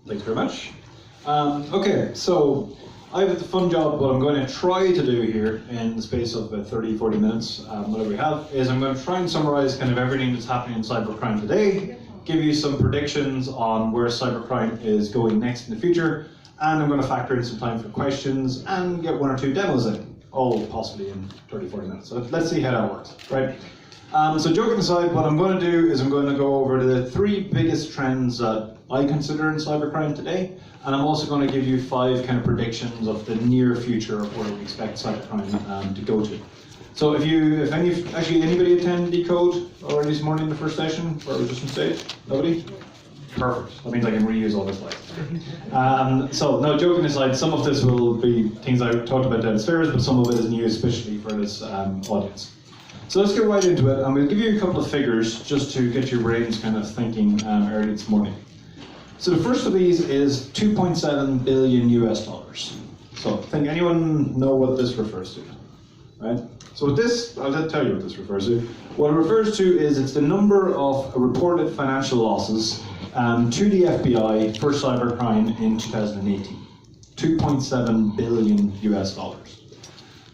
Thanks very much. Okay, so I have the fun job. What I'm going to try to do here in the space of about 30, 40 minutes, whatever we have, is I'm going to try and summarize kind of everything that's happening in cybercrime today, give you some predictions on where cybercrime is going next in the future, and I'm going to factor in some time for questions and get one or two demos in, all possibly in 30, 40 minutes. So let's see how that works, right? So joking aside, what I'm going to do is I'm going to go over the 3 biggest trends that I consider in cybercrime today, and I'm also going to give you 5 kind of predictions of the near future of where we expect cybercrime to go to. So anybody attend DECODE already this morning in the first session, where we just on stage? Nobody? Perfect. That means I can reuse all this slides. So no, joking aside, some of this will be things I talked about downstairs, but some of it is new, especially for this audience. So let's get right into it. I'm going to give you a couple of figures just to get your brains kind of thinking early this morning. So the first of these is 2.7 billion US dollars. So think anyone know what this refers to, right? So with this, I'll tell you what this refers to. What it refers to is it's the number of reported financial losses to the FBI for cybercrime in 2018. 2.7 billion US dollars.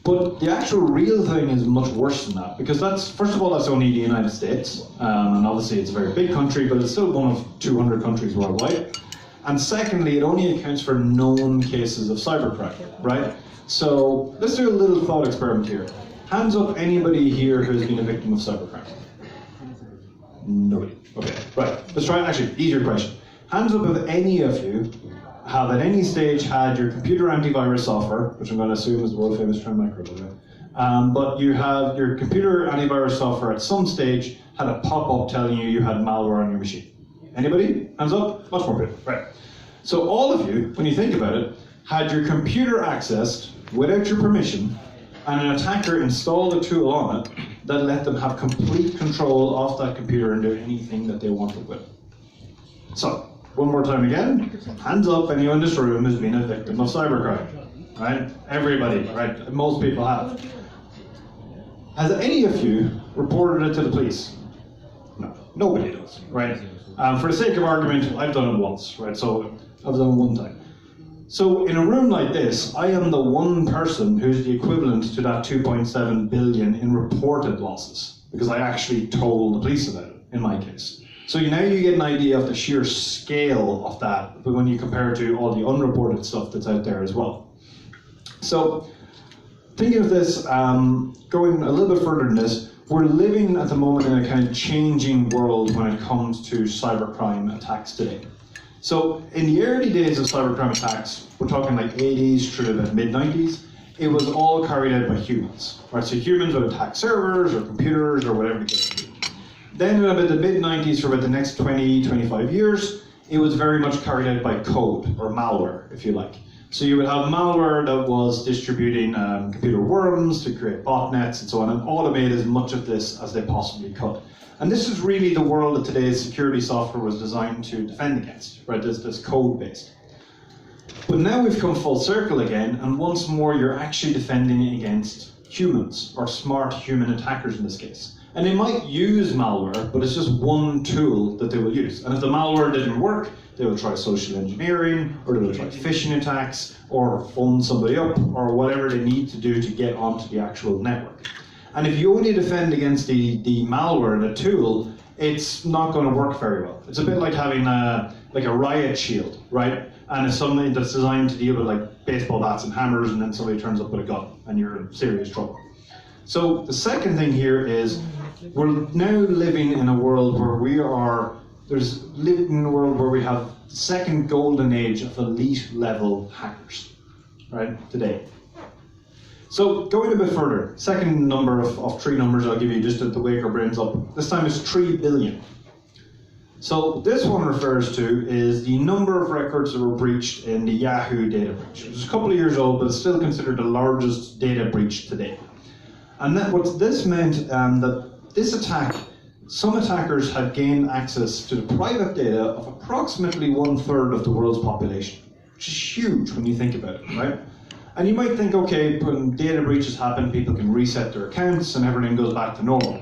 But the actual real thing is much worse than that, because first of all, that's only the United States, and obviously it's a very big country, but it's still one of 200 countries worldwide. And secondly, it only accounts for known cases of cybercrime, right? So let's do a little thought experiment here. Hands up anybody here who's been a victim of cybercrime. Nobody. Okay, right. Let's try actually easier question. Hands up if any of you have at any stage had your computer antivirus software, which I'm going to assume is the world famous Trend Micro, by the way. But you have your computer antivirus software at some stage had a pop-up telling you had malware on your machine. Anybody? Hands up? Much more good. Right. So all of you, when you think about it, had your computer accessed without your permission, and an attacker installed a tool on it that let them have complete control of that computer and do anything that they wanted with it. So, one more time again, hands up anyone in this room has been a victim of cybercrime, right? Everybody, right? Most people have. Has any of you reported it to the police? No, nobody does, right? For the sake of argument, I've done it once, right? So I've done it one time. So in a room like this, I am the one person who's the equivalent to that 2.7 billion in reported losses, because I actually told the police about it, in my case. So now you get an idea of the sheer scale of that, but when you compare it to all the unreported stuff that's out there as well. So thinking of this, going a little bit further than this, we're living at the moment in a kind of changing world when it comes to cybercrime attacks today. So in the early days of cybercrime attacks, we're talking like 80s through the mid-90s, it was all carried out by humans, right? So humans would attack servers or computers or whatever the case may be. Then in about the mid-90s, for about the next 20, 25 years, it was very much carried out by code, or malware, if you like. So you would have malware that was distributing computer worms to create botnets and so on, and automate as much of this as they possibly could. And this is really the world that today's security software was designed to defend against, right? This code-based. But now we've come full circle again, and once more you're actually defending against humans, or smart human attackers in this case. And they might use malware, but it's just one tool that they will use. And if the malware didn't work, they will try social engineering, or they will try phishing attacks, or phone somebody up, or whatever they need to do to get onto the actual network. And if you only defend against the malware, the tool, it's not going to work very well. It's a bit like having a riot shield, right? And it's something that's designed to deal with like baseball bats and hammers, and then somebody turns up with a gun, and you're in serious trouble. So the second thing here is we're now living in a world where we have the second golden age of elite level hackers, right, today. So going a bit further, second number of 3 numbers I'll give you just to wake our brains up. This time is 3 billion. So this one refers to is the number of records that were breached in the Yahoo data breach, which is a couple of years old, but it's still considered the largest data breach today. And what this meant that this attack, some attackers had gained access to the private data of approximately 1/3 of the world's population, which is huge when you think about it, right? And you might think, okay, when data breaches happen, people can reset their accounts and everything goes back to normal.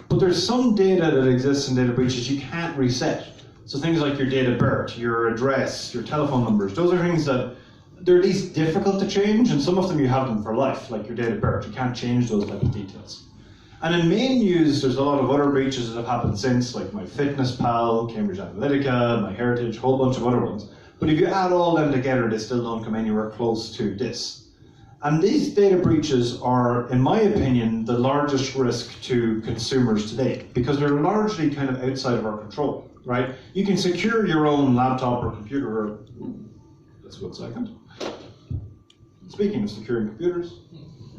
But there's some data that exists in data breaches you can't reset. So things like your date of birth, your address, your telephone numbers, those are things that they're at least difficult to change, and some of them you have them for life, like your date of birth. You can't change those type of details. And in main news, there's a lot of other breaches that have happened since, like MyFitnessPal, Cambridge Analytica, MyHeritage, a whole bunch of other ones. But if you add all them together, they still don't come anywhere close to this. And these data breaches are, in my opinion, the largest risk to consumers today, because they're largely kind of outside of our control, right? You can secure your own laptop or computer. Just 1 second. Speaking of securing computers,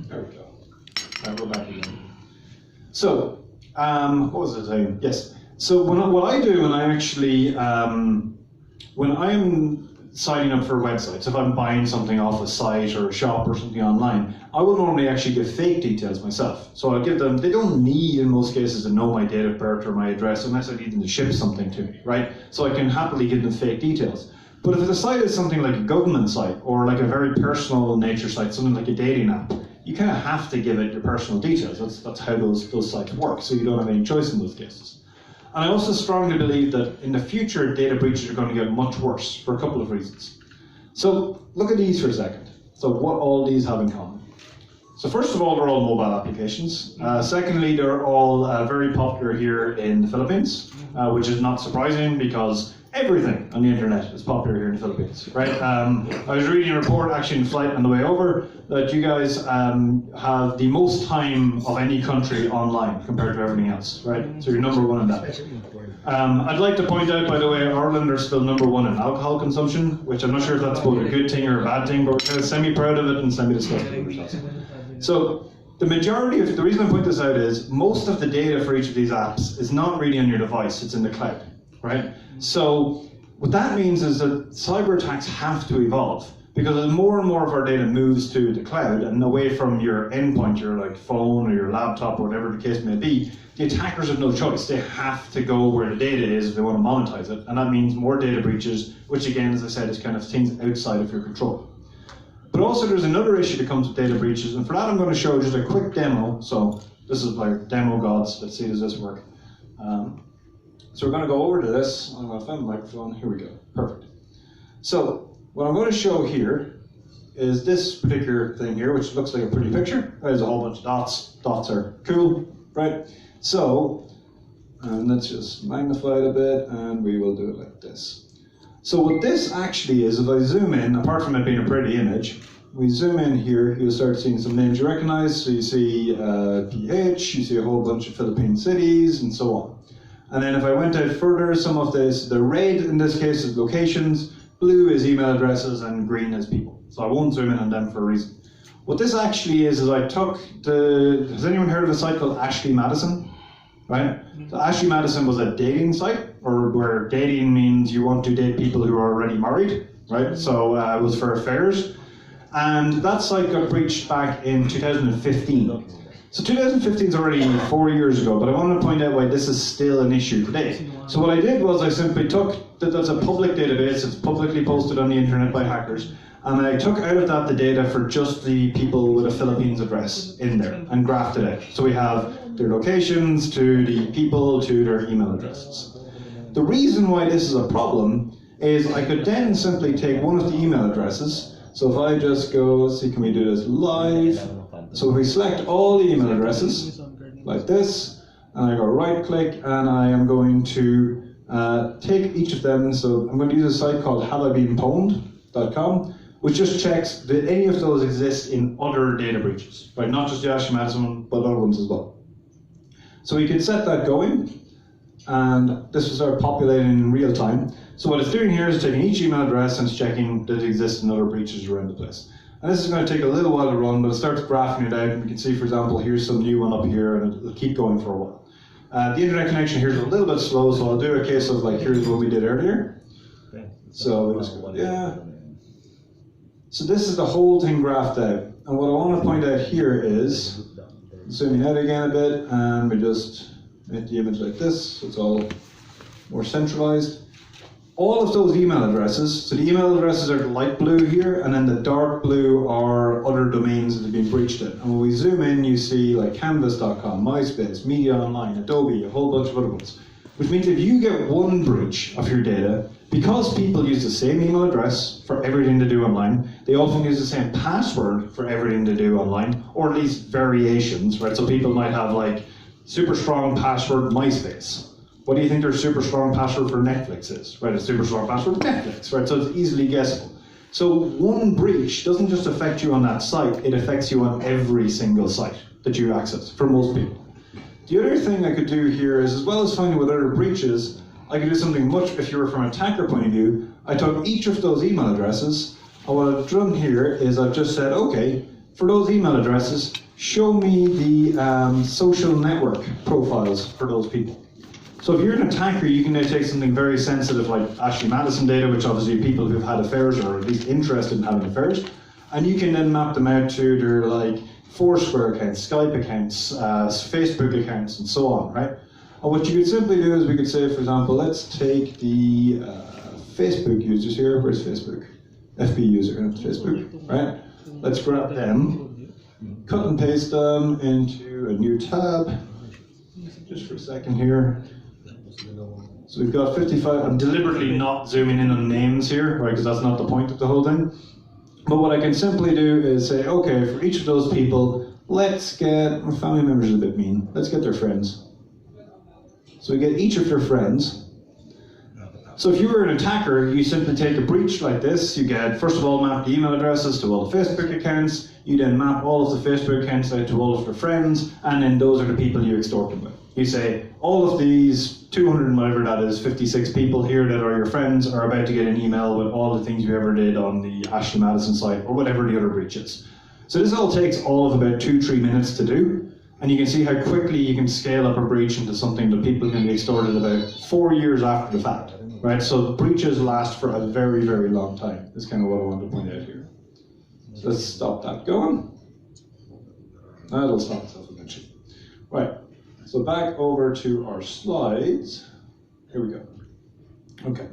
there we go. All right, we're back again. So, what was I saying? Yes. So what I do when I actually, when I'm signing up for websites, if I'm buying something off a site or a shop or something online, I will normally actually give fake details myself. So I'll give them, they don't need in most cases to know my date of birth or my address unless I need them to ship something to me, right? So I can happily give them fake details. But if the site is something like a government site or like a very personal nature site, something like a dating app, you kind of have to give it your personal details. That's how those sites work, so you don't have any choice in those cases. And I also strongly believe that in the future, data breaches are going to get much worse for a couple of reasons. So look at these for a second. So what all these have in common. So first of all, they're all mobile applications. Secondly, they're all very popular here in the Philippines, which is not surprising because everything on the internet is popular here in the Philippines, right? I was reading a report actually in flight on the way over that you guys have the most time of any country online compared to everything else, right? So you're number one in that. I'd like to point out, by the way, Ireland are still number one in alcohol consumption, which I'm not sure if that's both a good thing or a bad thing, but we're kind of semi-proud of it and semi-disgusted. So the majority of, the reason I point this out is most of the data for each of these apps is not really on your device, it's in the cloud, right? So what that means is that cyber attacks have to evolve, because as more and more of our data moves to the cloud and away from your endpoint, your like phone or your laptop or whatever the case may be, the attackers have no choice. They have to go where the data is if they want to monetize it, and that means more data breaches, which again, as I said, is kind of things outside of your control. But also there's another issue that comes with data breaches, and for that I'm going to show just a quick demo. So this is like demo gods. Let's see, does this work? So we're going to go over to this. I'm going to find the microphone. Here we go. Perfect. So what I'm going to show here is this particular thing here, which looks like a pretty picture. There's a whole bunch of dots. Dots are cool, right? So let's just magnify it a bit, and we will do it like this. So what this actually is, if I zoom in, apart from it being a pretty image, we zoom in here, you'll start seeing some names you recognize. So you see PH, you see a whole bunch of Philippine cities, and so on. And then if I went out further, some of this, the red in this case is locations, blue is email addresses, and green is people. So I won't zoom in on them for a reason. What this actually is I took has anyone heard of a site called Ashley Madison? Right? So Ashley Madison was a dating site, or where dating means you want to date people who are already married, right? So it was for affairs. And that site got breached back in 2015. So 2015 is already 4 years ago, but I want to point out why this is still an issue today. So what I did was I simply took, that's a public database, it's publicly posted on the internet by hackers, and I took out of that the data for just the people with a Philippines address in there and graphed it out. So we have their locations to the people to their email addresses. The reason why this is a problem is I could then simply take one of the email addresses. So if I just go, let's see, can we do this live? So if we select all the email addresses, like this, and I go right click, and I am going to take each of them. So I'm going to use a site called haveibeenpwned.com, which just checks that any of those exist in other data breaches, right? Not just the Ashley Madison one, but other ones as well. So we can set that going, and this will start populating in real time. So what it's doing here is taking each email address and it's checking that it exists in other breaches around the place. And this is going to take a little while to run, but it starts graphing it out, and you can see, for example, here's some new one up here, and it'll keep going for a while. The internet connection here is a little bit slow, so I'll do a case of like, here's what we did earlier. So we'll just go, yeah. So this is the whole thing graphed out. And what I want to point out here is, zooming out again a bit, and we just make the image like this, so it's all more centralized. All of those email addresses, so the email addresses are the light blue here, and then the dark blue are other domains that have been breached in. And when we zoom in, you see like canvas.com, MySpace, Media Online, Adobe, a whole bunch of other ones. Which means if you get one breach of your data, because people use the same email address for everything to do online, they often use the same password for everything to do online, or at least variations, right? So people might have like super strong password MySpace. What do you think their super strong password for Netflix is? Right, a super strong password Netflix, right? So it's easily guessable. So one breach doesn't just affect you on that site, it affects you on every single site that you access, for most people. The other thing I could do here is, as well as finding what other breaches, I could do something much, if you were from an attacker point of view, I took each of those email addresses, and what I've done here is I've just said, okay, for those email addresses, show me the social network profiles for those people. So if you're an attacker, you can now take something very sensitive like Ashley Madison data, which obviously people who've had affairs or at least interested in having affairs, and you can then map them out to their like Foursquare accounts, Skype accounts, Facebook accounts, and so on, right? And what you could simply do is we could say, for example, let's take the Facebook users here. Where's Facebook? FB user, Facebook, right? Let's grab them, cut and paste them into a new tab, just for a second here. So we've got 55, I'm deliberately not zooming in on names here, right, because that's not the point of the whole thing. But what I can simply do is say, okay, for each of those people, let's get, family members are a bit mean, let's get their friends. So we get each of their friends. So if you were an attacker, you simply take a breach like this, you get, first of all, map the email addresses to all the Facebook accounts, you then map all of the Facebook accounts out to all of their friends, and then those are the people you extort them with. You say, all of these 200 and whatever that is, 56 people here that are your friends are about to get an email with all the things you ever did on the Ashley Madison site, or whatever the other breach is. So this all takes all of about 2-3 minutes to do, and you can see how quickly you can scale up a breach into something that people can be extorted about 4 years after the fact, right? So breaches last for a very, very long time. That's kind of what I want to point out here. So let's stop that going. That'll stop itself eventually. Right. So back over to our slides. Here we go. Okay.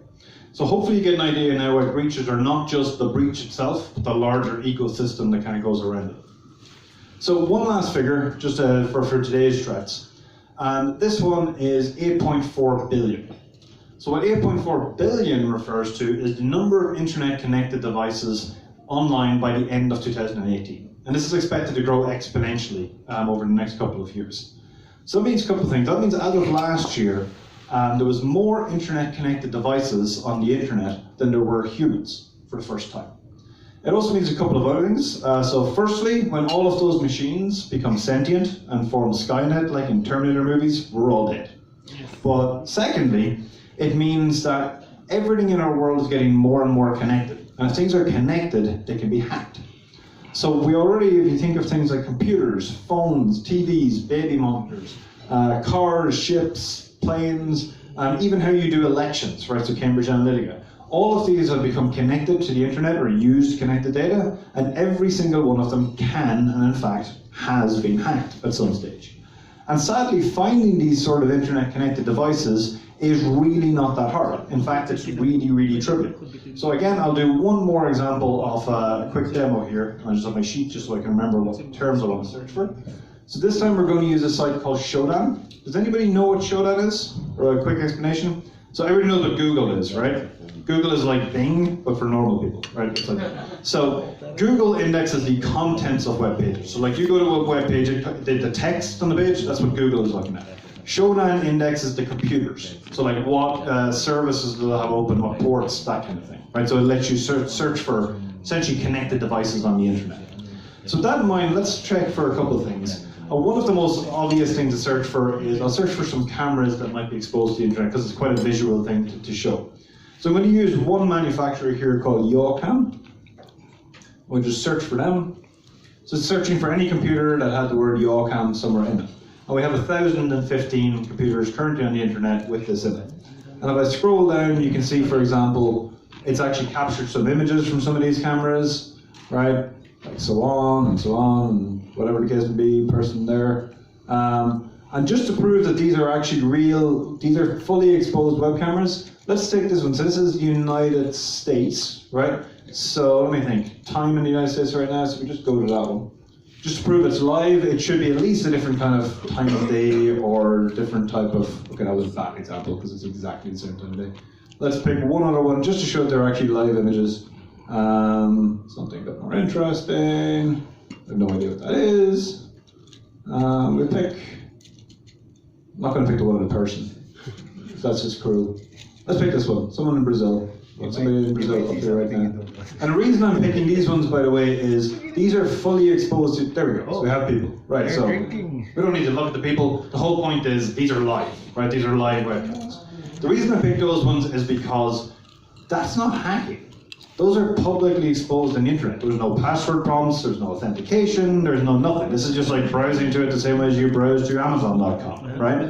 So hopefully you get an idea now why breaches are not just the breach itself, but the larger ecosystem that kind of goes around it. So one last figure, just for today's threats. And this one is 8.4 billion. So what 8.4 billion refers to is the number of internet connected devices online by the end of 2018. And this is expected to grow exponentially over the next couple of years. So that means a couple of things. That means as of last year, there was more internet-connected devices on the internet than there were humans for the first time. It also means a couple of other things. So firstly, when all of those machines become sentient and form Skynet, like in Terminator movies, we're all dead. But secondly, it means that everything in our world is getting more and more connected. And if things are connected, they can be hacked. So we already, if you think of things like computers, phones, TVs, baby monitors, cars, ships, planes, even how you do elections, right, so Cambridge Analytica. All of these have become connected to the internet or used connected data, and every single one of them can, and in fact, has been hacked at some stage. And sadly, finding these sort of internet connected devices is really not that hard. In fact, it's really, really trivial. So again, I'll do one more example of a quick demo here. I'll just have my sheet just so I can remember what terms I want to search for. So this time we're going to use a site called Shodan. Does anybody know what Shodan is? Or a quick explanation? So everybody knows what Google is, right? Google is like Bing, but for normal people, right? It's like, so Google indexes the contents of web pages. So like you go to a web page, the text on the page, that's what Google is looking at. Shodan indexes the computers. So like what services do they have open, what ports, that kind of thing, right? So it lets you search for essentially connected devices on the internet. So with that in mind, let's check for a couple of things. One of the most obvious things to search for is, I'll search for some cameras that might be exposed to the internet because it's quite a visual thing to show. So I'm going to use one manufacturer here called Yawcam. We'll just search for them. So it's searching for any computer that had the word Yawcam somewhere in it. And we have 1,015 computers currently on the internet with this in it. And if I scroll down, you can see, for example, it's actually captured some images from some of these cameras, right? Like so on, and whatever the case may be, person there. And just to prove that these are actually real, these are fully exposed web cameras, let's take this one. So this is United States, right? So let me think. Time in the United States right now, so we just go to that one. just to prove it's live, it should be at least a different kind of time of day or different type of, okay, that was a bad example because it's exactly the same time of day. Let's pick one other one just to show that they're actually live images. Something a bit more interesting. I have no idea what that is. We'll pick, I'm not going to pick the one in person. That's just cruel. Let's pick this one, someone in Brazil. Somebody in Brazil up here right now. And the reason I'm picking these ones, by the way, is these are fully exposed to, there we go, so we have people. Right, so we don't need to look at the people. The whole point is these are live, right? These are live webcams. The reason I picked those ones is because that's not hacking. Those are publicly exposed on the internet. There's no password prompts, there's no authentication, there's no nothing. This is just like browsing to it the same way as you browse to Amazon.com, right?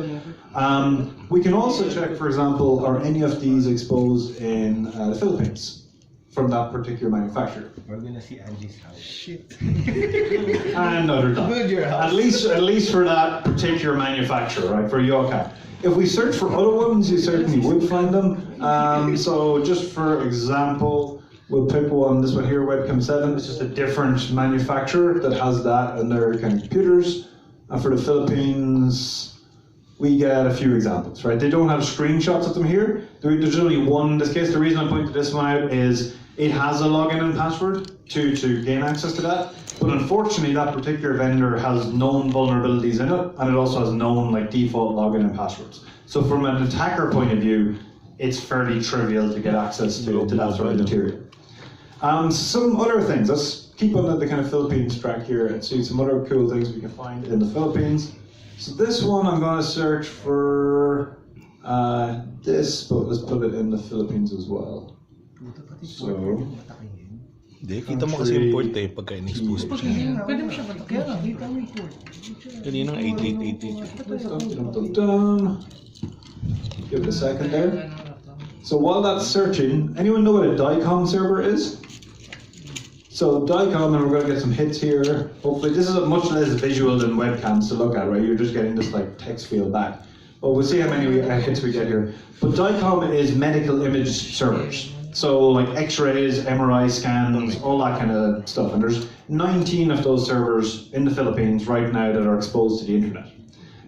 We can also check, for example, are any of these exposed in the Philippines from that particular manufacturer? We're gonna see Angie's house. Shit. And no, they're not. Build your house. At least for that particular manufacturer, right? For Yoka. If we search for other ones, you certainly would find them. So just for example, we'll pick one. This one here, Webcam 7. It's just a different manufacturer that has that in their kind of computers. And for the Philippines, we get a few examples, right? They don't have screenshots of them here. There's only one in this case. The reason I pointed this one out is it has a login and password to gain access to that. But unfortunately, that particular vendor has known vulnerabilities in it, and it also has known like default login and passwords. So from an attacker point of view, it's fairly trivial to get access to that sort of material. Some other things. Let's keep on the kind of Philippines track here and see some other cool things we can find in the Philippines. So this one, I'm going to search for this, but let's put it in the Philippines as well. So, Hindi, kita mo kasi yung port pagka in-expose mo siya. Pwede mo siya ba? Kaya nga, kita mo yung port. Kanina 8888. Give it a second there. So while that's searching, anyone know what a DICOM server is? So DICOM, and we're going to get some hits here. Hopefully, this is much less visual than webcams to look at, right? You're just getting this like text field back. But we'll see how many hits we get here. But DICOM is medical image servers. So like X-rays, MRI scans, all that kind of stuff. And there's 19 of those servers in the Philippines right now that are exposed to the internet.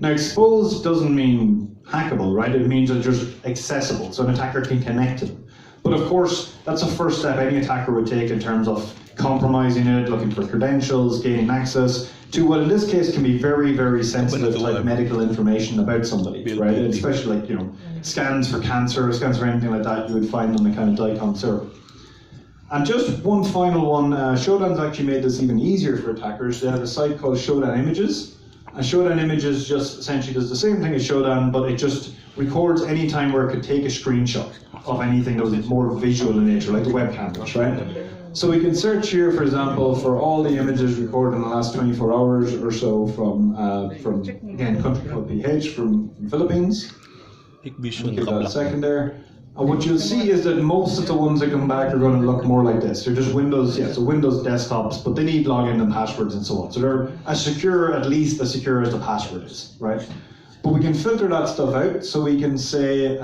Now, exposed doesn't mean hackable, right? It means they're just accessible, so an attacker can connect to them. But of course, that's the first step any attacker would take in terms of compromising it, looking for credentials, gaining access to what in this case can be very, very sensitive like medical information about somebody, right? Especially like, you know, scans for cancer, scans for anything like that, you would find on the kind of DICOM server. And just one final one, Showdown's actually made this even easier for attackers. They have a site called Showdown Images. And Showdown Images just essentially does the same thing as Showdown, but it just records any time where it could take a screenshot of anything that was more visual in nature, like the web cameras, right? So we can search here, for example, for all the images recorded in the last 24 hours or so from again, country called PH, from Philippines. Give that a second there. And what you'll see is that most of the ones that come back are going to look more like this. They're just Windows, yeah, so Windows desktops, but they need login and passwords and so on. So they're as secure, at least as secure as the password is, right? But we can filter that stuff out, so we can say,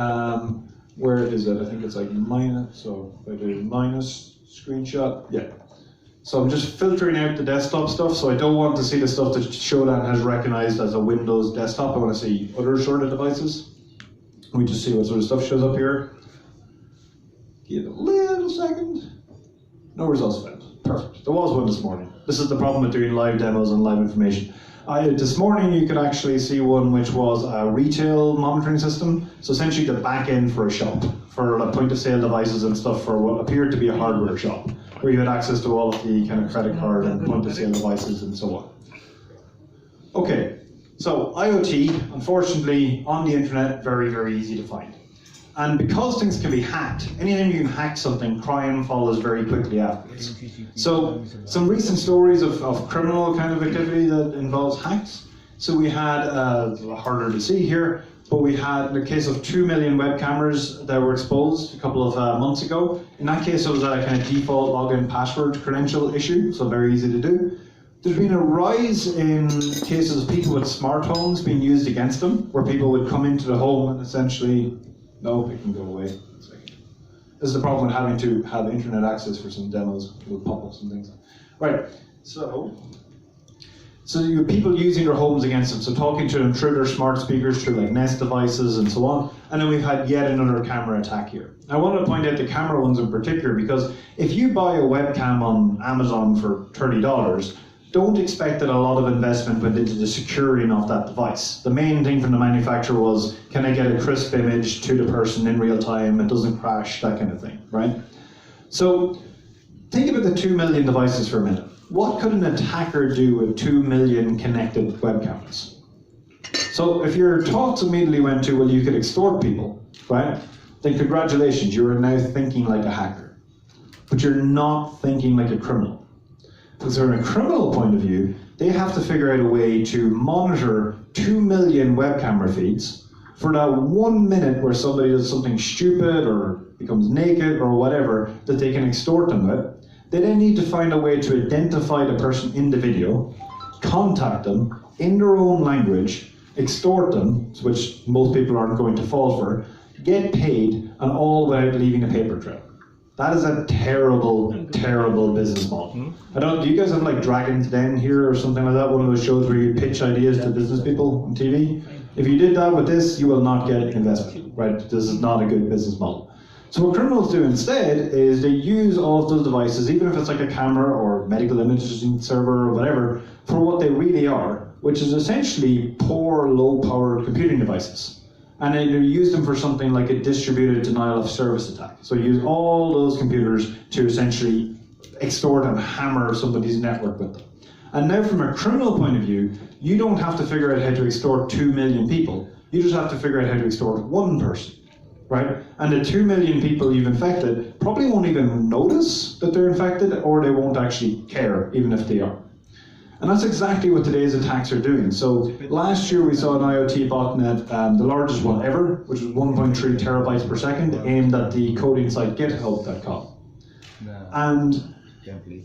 where is it? I think it's like minus, so if I do minus screenshot, yeah. So I'm just filtering out the desktop stuff, so I don't want to see the stuff that Showdown has recognized as a Windows desktop. I want to see other sort of devices. We just see what sort of stuff shows up here. Give it a little second. No results found. Perfect. There was one this morning. This is the problem with doing live demos and live information. This morning you could actually see one which was a retail monitoring system. So essentially the back end for a shop, for like point of sale devices and stuff for what appeared to be a hardware shop, where you had access to all of the kind of credit card and point of sale devices and so on. Okay, so IoT, unfortunately, on the internet, very, very easy to find. And because things can be hacked, anytime you can hack something, crime follows very quickly afterwards. So some recent stories of criminal kind of activity that involves hacks. So we had, harder to see here, but we had the case of 2 million web cameras that were exposed a couple of months ago. In that case, it was a kind of default login password credential issue, so very easy to do. There's been a rise in cases of people with smartphones being used against them, where people would come into the home and essentially, no, it can go away. This is the problem with having to have internet access for some demos with pop-ups and things. Right, so So you have people using their homes against them, so talking to them through their smart speakers, through like Nest devices and so on. And then we've had yet another camera attack here. I want to point out the camera ones in particular, because if you buy a webcam on Amazon for $30, don't expect that a lot of investment went into the securing of that device. The main thing from the manufacturer was, can I get a crisp image to the person in real time, it doesn't crash, that kind of thing, right? So think about the 2 million devices for a minute. What could an attacker do with 2 million connected web cameras? So if your thoughts immediately went to, well, you could extort people, right? Then congratulations, you are now thinking like a hacker. But you're not thinking like a criminal. Because from a criminal point of view, they have to figure out a way to monitor 2 million web camera feeds for that 1 minute where somebody does something stupid or becomes naked or whatever that they can extort them with. They then need to find a way to identify the person in the video, contact them in their own language, extort them, which most people aren't going to fall for, get paid, and all without leaving a paper trail. That is a terrible, terrible business model. Do you guys have like Dragon's Den here or something like that? One of those shows where you pitch ideas to business people on TV? If you did that with this, you will not get investment, right? This is not a good business model. So what criminals do instead is they use all of those devices, even if it's like a camera or medical imaging server or whatever, for what they really are, which is essentially poor, low-powered computing devices. And then you use them for something like a distributed denial of service attack. So you use all those computers to essentially extort and hammer somebody's network with them. And now from a criminal point of view, you don't have to figure out how to extort 2 million people. You just have to figure out how to extort one person, right? And the 2 million people you've infected probably won't even notice that they're infected, or they won't actually care, even if they are. And that's exactly what today's attacks are doing. So last year we saw an IoT botnet, the largest one ever, which was 1.3 terabytes per second, aimed at the coding site github.com. And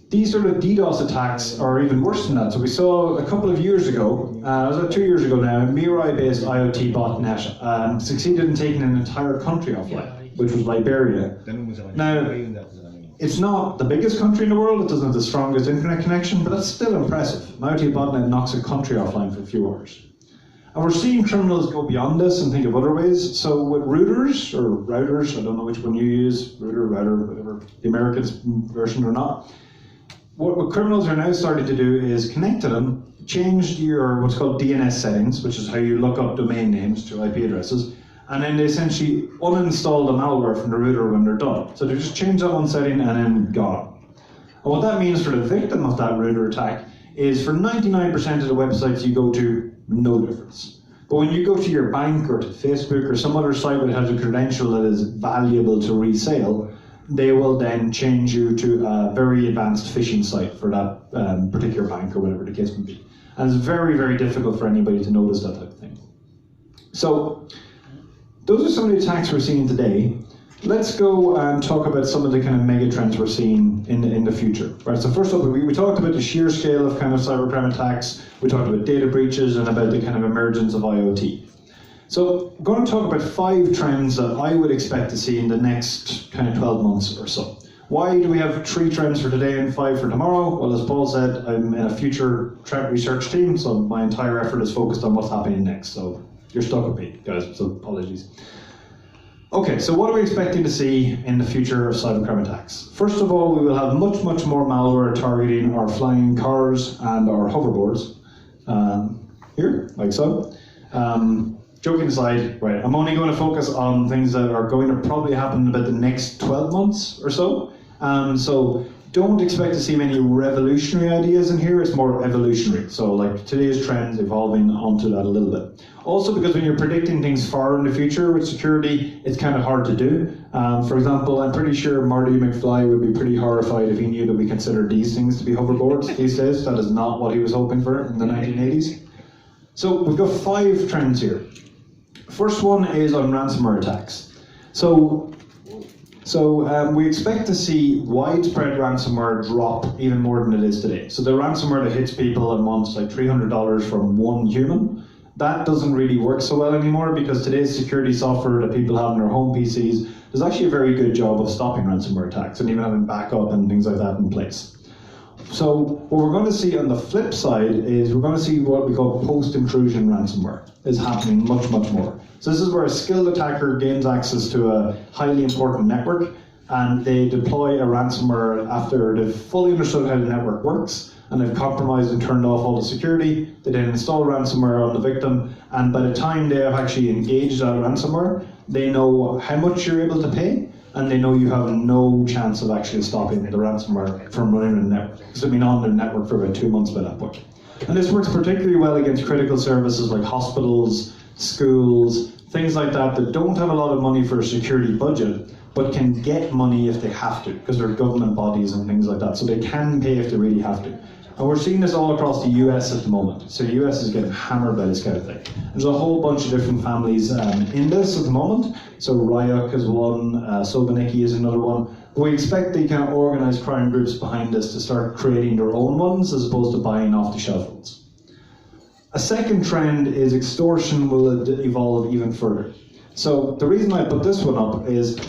these sort of DDoS attacks are even worse than that. So we saw a couple of years ago, it was about 2 years ago now, a Mirai-based IoT botnet succeeded in taking an entire country offline, which was Liberia. Now, it's not the biggest country in the world, it doesn't have the strongest internet connection, but that's still impressive. An IoT botnet knocks a country offline for a few hours. And we're seeing criminals go beyond this and think of other ways. So with routers, I don't know which one you use, router, whatever, the American version or not, what criminals are now starting to do is connect to them, change your what's called DNS settings, which is how you look up domain names to IP addresses, and then they essentially uninstall the malware from the router when they're done. So they just change that one setting and then gone. And what that means for the victim of that router attack is for 99% of the websites you go to, no difference. But when you go to your bank or to Facebook or some other site that has a credential that is valuable to resale, they will then change you to a very advanced phishing site for that particular bank or whatever the case may be. And it's very, very difficult for anybody to notice that type of thing. So those are some of the attacks we're seeing today. Let's go and talk about some of the kind of mega trends we're seeing in the future. Right. So first up, we talked about the sheer scale of kind of cybercrime attacks. We talked about data breaches and about the kind of emergence of IoT. So I'm going to talk about 5 trends that I would expect to see in the next kind of 12 months or so. Why do we have 3 trends for today and 5 for tomorrow? Well, as Paul said, I'm in a future trend research team, so my entire effort is focused on what's happening next. So you're stuck with me, guys, so apologies. Okay, so what are we expecting to see in the future of cybercrime attacks? First of all, we will have much, much more malware targeting our flying cars and our hoverboards. Here, like so. Joking aside, right, I'm only going to focus on things that are going to probably happen in about the next 12 months or so. So don't expect to see many revolutionary ideas in here, it's more evolutionary. So like today's trends evolving onto that a little bit. Also because when you're predicting things far in the future with security, it's kind of hard to do. For example, I'm pretty sure Marty McFly would be pretty horrified if he knew that we consider these things to be hoverboards these days. That is not what he was hoping for in the 1980s. So we've got 5 trends here. First one is on ransomware attacks. So we expect to see widespread ransomware drop even more than it is today. So the ransomware that hits people and wants like $300 from one human, that doesn't really work so well anymore because today's security software that people have on their home PCs does actually a very good job of stopping ransomware attacks and even having backup and things like that in place. So what we're going to see on the flip side is we're going to see what we call post-intrusion ransomware is happening much, much more. So this is where a skilled attacker gains access to a highly important network, and they deploy a ransomware after they've fully understood how the network works, and they've compromised and turned off all the security. They then install ransomware on the victim, and by the time they have actually engaged that ransomware, they know how much you're able to pay, and they know you have no chance of actually stopping the ransomware from running on the network. It's been on their network for about 2 months by that point. And this works particularly well against critical services like hospitals, schools, things like that that don't have a lot of money for a security budget, but can get money if they have to, because they're government bodies and things like that. So they can pay if they really have to. And we're seeing this all across the US at the moment. So the US is getting hammered by this kind of thing. There's a whole bunch of different families in this at the moment. So Ryuk is one, Sobaniki is another one. We expect the kind of organized crime groups behind this to start creating their own ones as opposed to buying off-the-shelf ones. A second trend is extortion will evolve even further. So the reason I put this one up is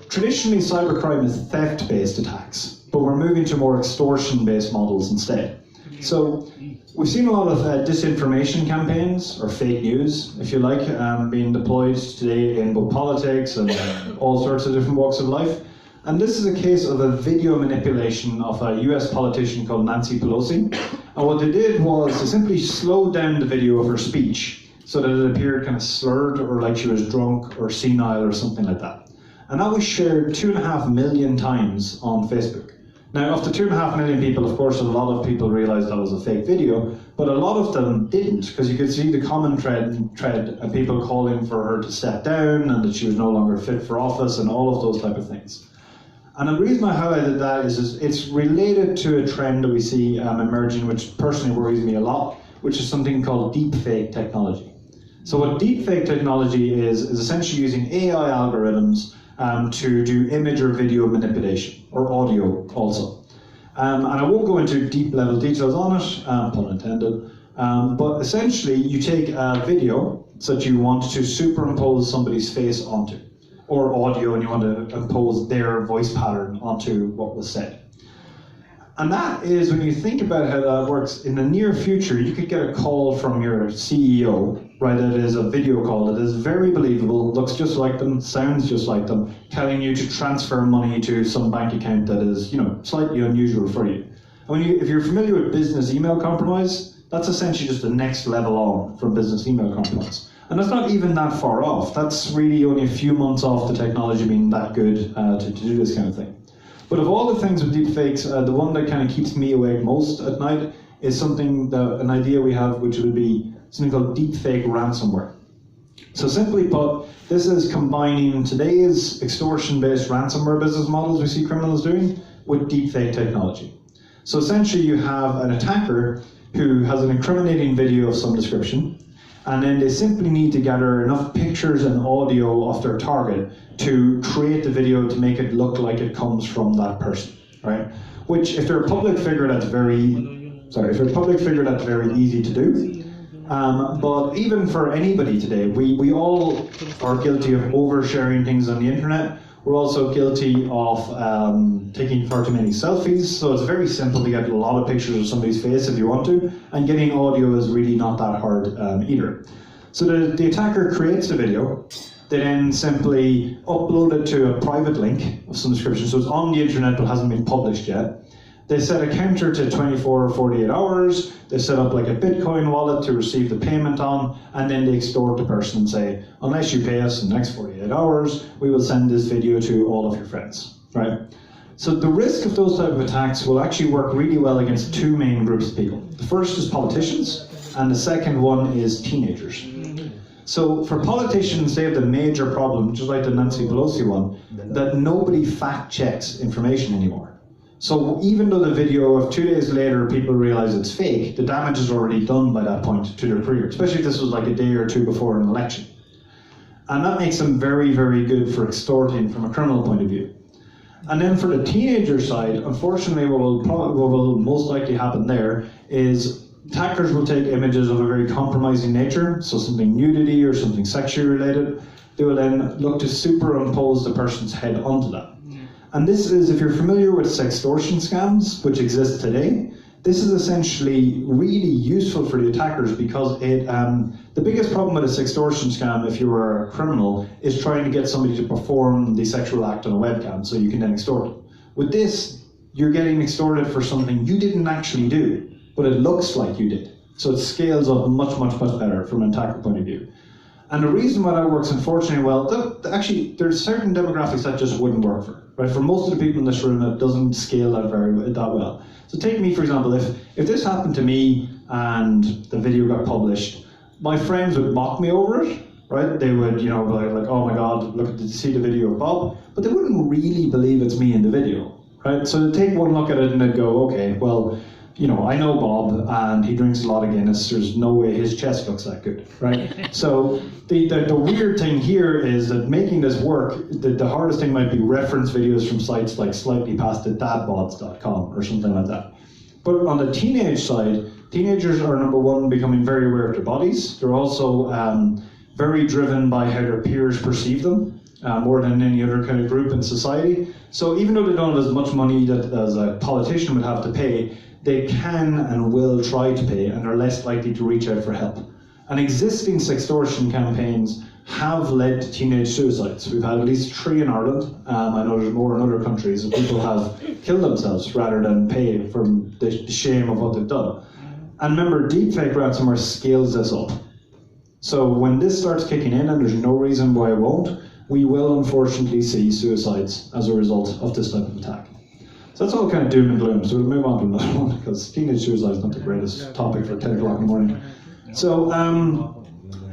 traditionally cybercrime is theft-based attacks, but we're moving to more extortion-based models instead. So we've seen a lot of disinformation campaigns, or fake news, if you like, being deployed today in both politics and all sorts of different walks of life. And this is a case of a video manipulation of a US politician called Nancy Pelosi. And what they did was they simply slowed down the video of her speech so that it appeared kind of slurred or like she was drunk or senile or something like that. And that was shared 2.5 million times on Facebook. Now, of the 2.5 million people, of course, a lot of people realized that was a fake video, but a lot of them didn't, because you could see the common thread and people calling for her to step down and that she was no longer fit for office and all of those type of things. And the reason I highlighted that is it's related to a trend that we see emerging, which personally worries me a lot, which is something called DeepFake technology. So what DeepFake technology is essentially using AI algorithms to do image or video manipulation, or audio also. And I won't go into deep level details on it, pun intended, but essentially you take a video that you want to superimpose somebody's face onto, or audio and you want to impose their voice pattern onto what was said. And that is, when you think about how that works, in the near future, you could get a call from your CEO, right? It is a video call that is very believable, looks just like them, sounds just like them, telling you to transfer money to some bank account that is, slightly unusual for you. And if you're familiar with business email compromise, that's essentially just the next level on from business email compromise. And that's not even that far off. That's really only a few months off the technology being that good to do this kind of thing. But of all the things with deepfakes, the one that kind of keeps me awake most at night is an idea we have, which would be something called deepfake ransomware. So simply put, this is combining today's extortion-based ransomware business models we see criminals doing with deepfake technology. So essentially you have an attacker who has an incriminating video of some description, and then they simply need to gather enough pictures and audio of their target to create the video to make it look like it comes from that person, right? Which, if they're a public figure, that's very easy to do. But even for anybody today, we all are guilty of oversharing things on the internet. We're also guilty of taking far too many selfies, so it's very simple to get a lot of pictures of somebody's face if you want to, and getting audio is really not that hard either. So the attacker creates the video, they then simply upload it to a private link of some description, so it's on the internet but hasn't been published yet. They set a counter to 24 or 48 hours, they set up like a Bitcoin wallet to receive the payment on, and then they extort the person and say, unless you pay us in the next 48 hours, we will send this video to all of your friends, right? So the risk of those type of attacks will actually work really well against two main groups of people. The first is politicians, and the second one is teenagers. So for politicians, they have the major problem, just like the Nancy Pelosi one, that nobody fact checks information anymore. So even though the video of 2 days later people realize it's fake, the damage is already done by that point to their career, especially if this was like a day or two before an election. And that makes them very, very good for extorting from a criminal point of view. And then for the teenager side, unfortunately what will most likely happen there is attackers will take images of a very compromising nature, so something nudity or something sexually related. They will then look to superimpose the person's head onto that. And this is, if you're familiar with sextortion scams, which exist today, this is essentially really useful for the attackers because the biggest problem with a sextortion scam, if you were a criminal, is trying to get somebody to perform the sexual act on a webcam so you can then extort them. With this, you're getting extorted for something you didn't actually do, but it looks like you did. So it scales up much, much, much better from an attacker point of view. And the reason why that works, unfortunately, well, actually, there's certain demographics that just wouldn't work for. Right? For most of the people in this room, it doesn't scale that well. So take me, for example, if this happened to me and the video got published, my friends would mock me over it, right? They would, be like, oh my God, look, did you see the video of Bob? But they wouldn't really believe it's me in the video, right? So they'd take one look at it and they'd go, okay, well, I know Bob and he drinks a lot of Guinness, there's no way his chest looks that good, right? So the weird thing here is that making this work, the hardest thing might be reference videos from sites like slightlypastitdadbods.com or something like that. But on the teenage side, teenagers are, number one, becoming very aware of their bodies. They're also very driven by how their peers perceive them, more than any other kind of group in society. So even though they don't have as much money as a politician would have to pay, they can and will try to pay and are less likely to reach out for help. And existing sextortion campaigns have led to teenage suicides. We've had at least 3 in Ireland. I know there's more in other countries, and people have killed themselves rather than pay from the shame of what they've done. And remember, DeepFake ransomware scales this up. So when this starts kicking in, and there's no reason why it won't, we will unfortunately see suicides as a result of this type of attack. So that's all kind of doom and gloom, so we'll move on to another one, because teenage suicide is not the greatest topic for 10 o'clock in the morning. So,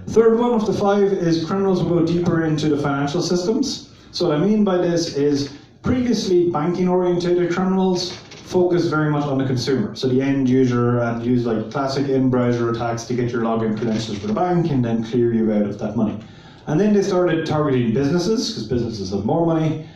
third one of the 5 is criminals will go deeper into the financial systems. So what I mean by this is, previously banking-oriented criminals focused very much on the consumer, so the end user, and use like classic in-browser attacks to get your login credentials for the bank and then clear you out of that money. And then they started targeting businesses, because businesses have more money.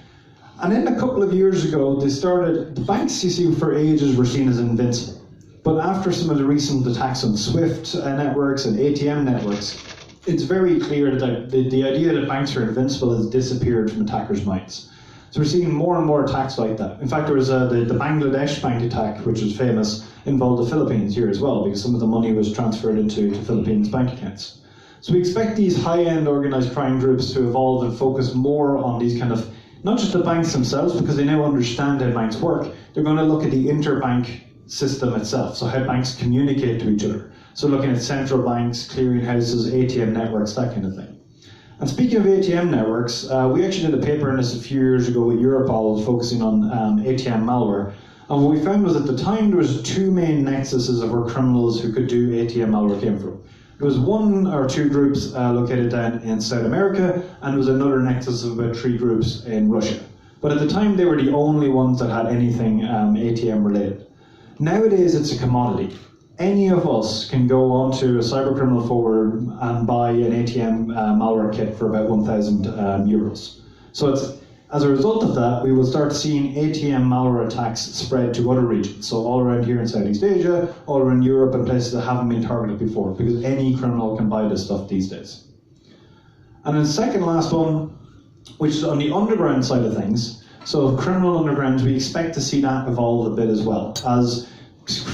And then a couple of years ago, the banks, you see, for ages were seen as invincible. But after some of the recent attacks on SWIFT networks and ATM networks, it's very clear that the idea that banks are invincible has disappeared from attackers' minds. So we're seeing more and more attacks like that. In fact, there was the Bangladesh bank attack, which was famous, involved the Philippines here as well, because some of the money was transferred into Philippines bank accounts. So we expect these high-end organized crime groups to evolve and focus more on these kind of, not just the banks themselves, because they now understand how banks work, they're going to look at the interbank system itself, so how banks communicate to each other. So looking at central banks, clearinghouses, ATM networks, that kind of thing. And speaking of ATM networks, we actually did a paper on this a few years ago with Europol focusing on ATM malware. And what we found was at the time there was 2 main nexuses of where criminals who could do ATM malware came from. There was 1 or 2 groups located down in South America, and there was another nexus of about 3 groups in Russia. But at the time they were the only ones that had anything ATM related. Nowadays it's a commodity. Any of us can go onto a cybercriminal forum and buy an ATM malware kit for about 1,000 euros. So as a result of that, we will start seeing ATM malware attacks spread to other regions. So all around here in Southeast Asia, all around Europe, and places that haven't been targeted before, because any criminal can buy this stuff these days. And then the second last one, which is on the underground side of things. So criminal undergrounds, we expect to see that evolve a bit as well. As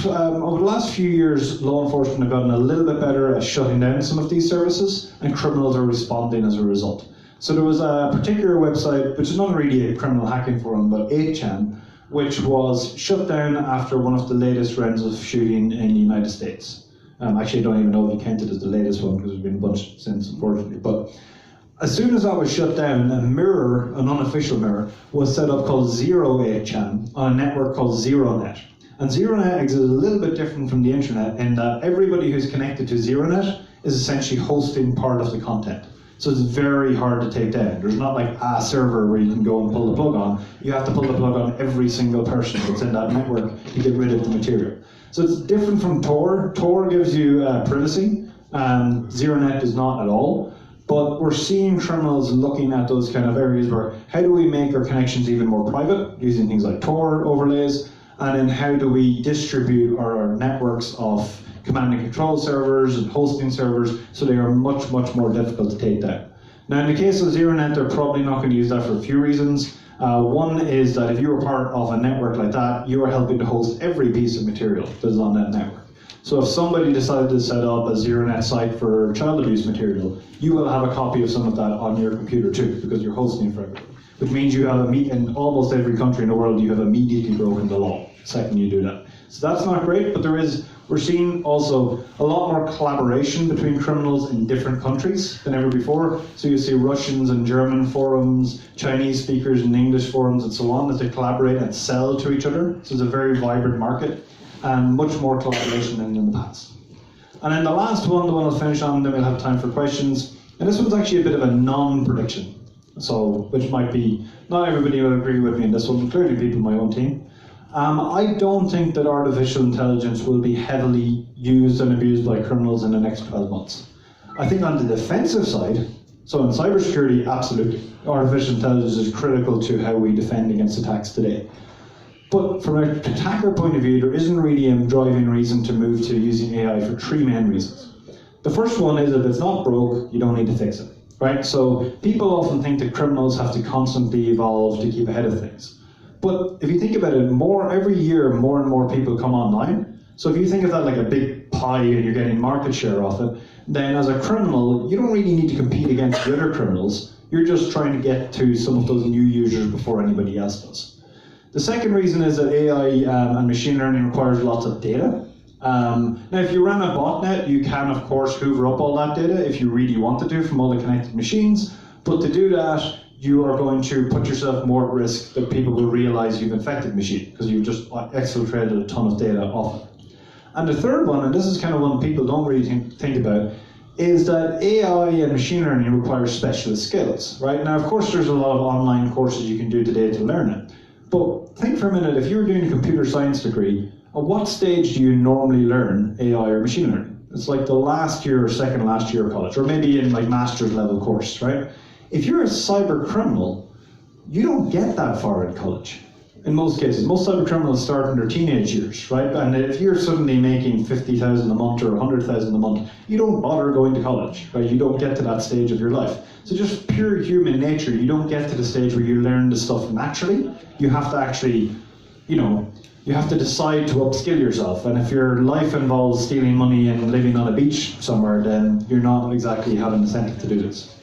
over the last few years, law enforcement have gotten a little bit better at shutting down some of these services, and criminals are responding as a result. So there was a particular website, which is not really a criminal hacking forum, but 8chan, which was shut down after one of the latest rounds of shooting in the United States. Actually, I don't even know if you count it as the latest one, because there's been a bunch since, unfortunately. But as soon as that was shut down, a mirror, an unofficial mirror, was set up called 08chan on a network called ZeroNet. And ZeroNet is a little bit different from the internet in that everybody who's connected to ZeroNet is essentially hosting part of the content. So it's very hard to take down. There's not like a server where you can go and pull the plug on. You have to pull the plug on every single person that's in that network to get rid of the material. So it's different from Tor. Tor gives you privacy, and ZeroNet does not at all. But we're seeing criminals looking at those kind of areas where, how do we make our connections even more private, using things like Tor overlays, and then how do we distribute our networks of command and control servers and hosting servers so they are much, much more difficult to take down. Now in the case of ZeroNet, they're probably not going to use that for a few reasons. One is that if you were part of a network like that, you are helping to host every piece of material that is on that network. So if somebody decided to set up a ZeroNet site for child abuse material, you will have a copy of some of that on your computer too, because you're hosting it for everybody. Which means you have in almost every country in the world, you have immediately broken the law the second you do that. So that's not great, but we're seeing also a lot more collaboration between criminals in different countries than ever before. So you see Russians and German forums, Chinese speakers and English forums and so on, as they collaborate and sell to each other. So it's a very vibrant market and much more collaboration than in the past. And then the last one, the one I'll finish on, then we'll have time for questions. And this one's actually a bit of a non-prediction. So, which might be, not everybody will agree with me in this one, including people in my own team. I don't think that artificial intelligence will be heavily used and abused by criminals in the next 12 months. I think on the defensive side, so in cybersecurity, absolutely. Artificial intelligence is critical to how we defend against attacks today. But from an attacker point of view, there isn't really a driving reason to move to using AI for three main reasons. The first one is if it's not broke, you don't need to fix it, right? So people often think that criminals have to constantly evolve to keep ahead of things. But if you think about it, every year, more and more people come online. So if you think of that like a big pie and you're getting market share off it, then as a criminal, you don't really need to compete against the other criminals. You're just trying to get to some of those new users before anybody else does. The second reason is that AI and machine learning requires lots of data. Now, if you run a botnet, you can, of course, hoover up all that data if you really want to from all the connected machines. But to do that, you are going to put yourself more at risk that people will realize you've infected the machine because you've just exfiltrated a ton of data off it. And the third one, and this is kind of one people don't really think about, is that AI and machine learning requires specialist skills, right? Now, of course, there's a lot of online courses you can do today to learn it. But think for a minute, if you're doing a computer science degree, at what stage do you normally learn AI or machine learning? It's like the last year or second last year of college, or maybe in like master's level course, right? If you're a cyber criminal, you don't get that far in college. In most cases, most cyber criminals start in their teenage years, right? And if you're suddenly making 50,000 a month or 100,000 a month, you don't bother going to college, right? You don't get to that stage of your life. So just pure human nature, you don't get to the stage where you learn the stuff naturally. You have to actually, you have to decide to upskill yourself. And if your life involves stealing money and living on a beach somewhere, then you're not exactly having incentive to do this.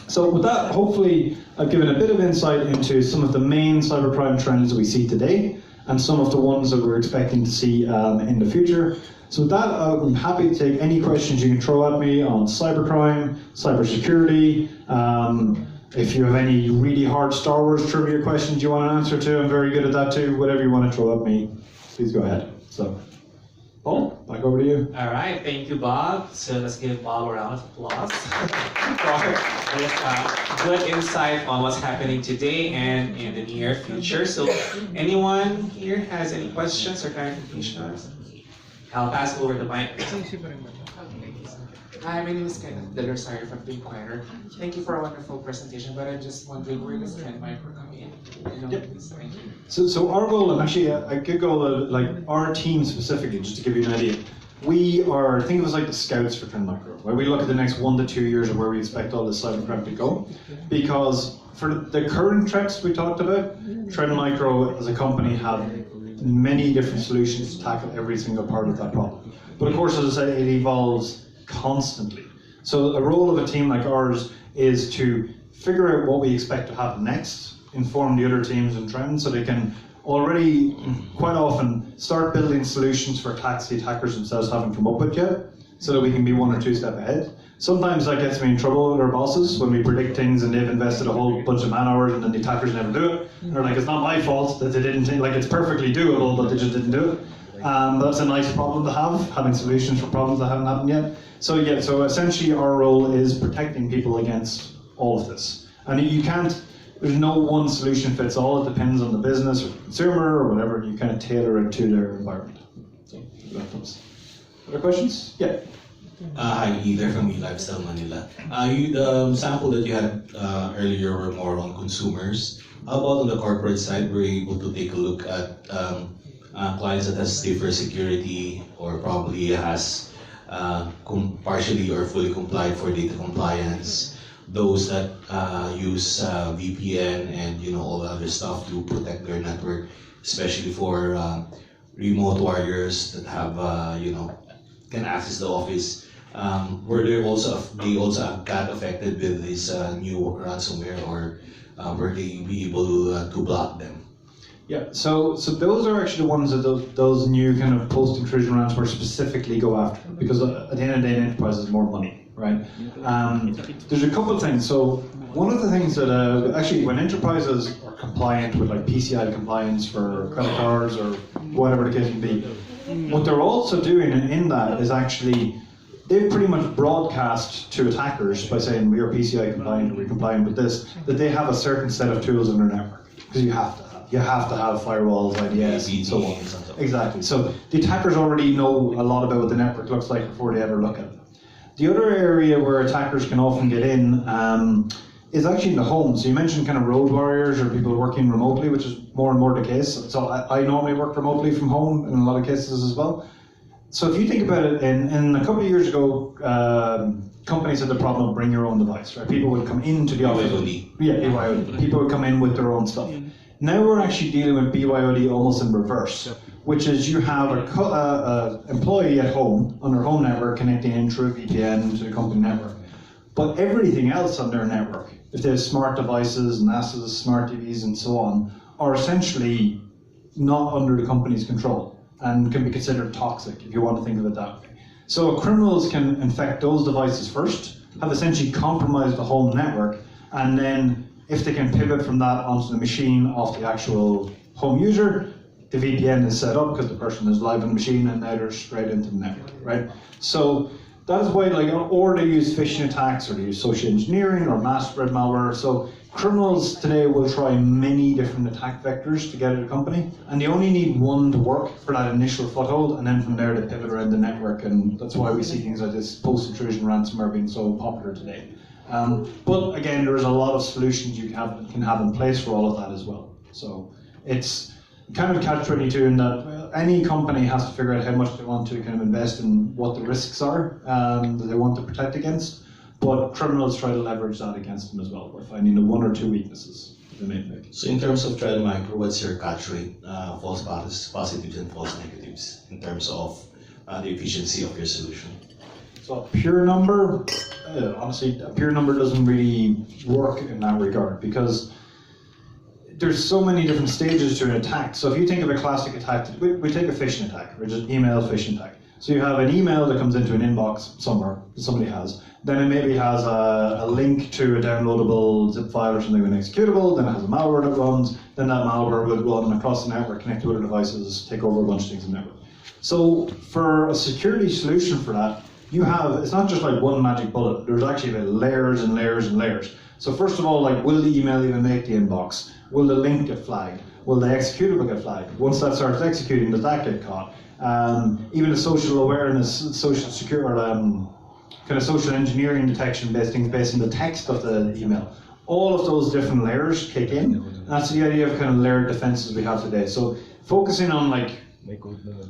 So with that, hopefully I've given a bit of insight into some of the main cybercrime trends that we see today and some of the ones that we're expecting to see in the future. So with that, I'm happy to take any questions you can throw at me on cybercrime, cybersecurity. If you have any really hard Star Wars trivia questions you want an answer to, I'm very good at that too. Whatever you want to throw at me, please go ahead. So, Paul, back over to you. All right, thank you, Bob. So let's give Bob a round of applause for this good insight on what's happening today and in the near future. So anyone here has any questions or clarifications? I'll pass over the mic. Hi, my name is Kenneth Delarosario from the Inquirer. Thank you for a wonderful presentation, but I'm just wondering where does Trend Micro come in? Please, thank you. So our goal, and actually I could go like our team specifically, just to give you an idea, we are, think of us like the scouts for Trend Micro, where we look at the next 1 to 2 years of where we expect all this cybercrime to go. Because for the current threats we talked about, Trend Micro as a company have many different solutions to tackle every single part of that problem. But of course, as I said, it evolves constantly. So the role of a team like ours is to figure out what we expect to happen next, inform the other teams and trends so they can already quite often start building solutions for attacks the attackers themselves haven't come up with yet, so that we can be 1 or 2 steps ahead. Sometimes that gets me in trouble with our bosses when we predict things and they've invested a whole bunch of man hours and then the attackers never do it. And they're like, it's not my fault that they didn't think, like it's perfectly doable, but they just didn't do it. That's a nice problem to have, having solutions for problems that haven't happened yet. So yeah, so essentially our role is protecting people against all of this. And you can't, there's no one solution fits all, it depends on the business or the consumer or whatever, you kind of tailor it to their environment. So that helps. Other questions? Yeah. Hi, Either from eLifestyle Manila. The sample that you had earlier were more on consumers. How about on the corporate side, were you able to take a look at clients that has stiffer security or probably has partially or fully complied for data compliance? those that use VPN and all the other stuff to protect their network, especially for remote warriors that have can access the office. Were they also got affected with this new ransomware, or were they be able to block them? Yeah, so those are actually the ones that those new kind of post-intrusion ransomware specifically go after, because at the end of the day, an enterprise is more money, right? There's a couple of things. So one of the things that actually when enterprises are compliant with like PCI compliance for credit cards or whatever the case may be, what they're also doing in that is actually they've pretty much broadcast to attackers by saying we are PCI compliant, we're compliant with this, that they have a certain set of tools in their network, because you have to have firewalls, IDS, and so on. Exactly. So the attackers already know a lot about what the network looks like before they ever look at it. The other area where attackers can often get in is actually in the home. So you mentioned kind of road warriors or people working remotely, which is more and more the case. So I normally work remotely from home in a lot of cases as well. So if you think about it, in a couple of years ago, companies had the problem of bring your own device, right? People would come into the office. BYOD. Yeah, BYOD. People would come in with their own stuff. Now we're actually dealing with BYOD almost in reverse, which is you have a employee at home on their home network connecting in through a VPN to the company network. But everything else on their network, if they have smart devices, NASs, smart TVs, and so on, are essentially not under the company's control and can be considered toxic, if you want to think of it that way. So criminals can infect those devices first, have essentially compromised the home network, and then if they can pivot from that onto the machine off the actual home user, the VPN is set up because the person is live on the machine and now they're straight into the network, right? So that's why, or they use phishing attacks, or they use social engineering or mass spread malware. So criminals today will try many different attack vectors to get at a company, and they only need one to work for that initial foothold, and then from there they pivot around the network, and that's why we see things like this post-intrusion ransomware being so popular today. But again, there's a lot of solutions you can have in place for all of that as well. So it's kind of catch-22 in that any company has to figure out how much they want to kind of invest in what the risks are that they want to protect against. But criminals try to leverage that against them as well. We're finding the one or two weaknesses they may make. So in terms of Trend Micro, what's your catch rate, false positives and false negatives, in terms of the efficiency of your solution? So a pure number, honestly, a pure number doesn't really work in that regard, because there's so many different stages to an attack. So if you think of a classic attack, we take a phishing attack, or just email phishing attack. So you have an email that comes into an inbox somewhere that somebody has. Then it maybe has a link to a downloadable zip file or something with an executable. Then it has a malware that runs. Then that malware will run across the network, connect to other devices, take over a bunch of things in the network. So for a security solution for that, you have, it's not just like one magic bullet. There's actually layers and layers and layers. So first of all, will the email even make the inbox? Will the link get flagged? Will the executable get flagged? Once that starts executing, does that get caught? Even the social awareness, social secure, kind of social engineering detection based things based on the text of the email. All of those different layers kick in. And that's the idea of kind of layered defenses we have today. So focusing on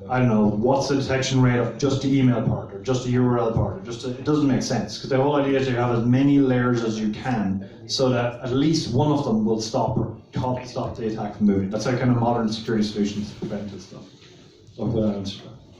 I don't know, what's the detection rate of just the email part, or just the URL part, or it doesn't make sense, because the whole idea is to have as many layers as you can, so that at least one of them will stop the attack from moving. That's how kind of modern security solutions prevent this stuff. So I hope that answers that.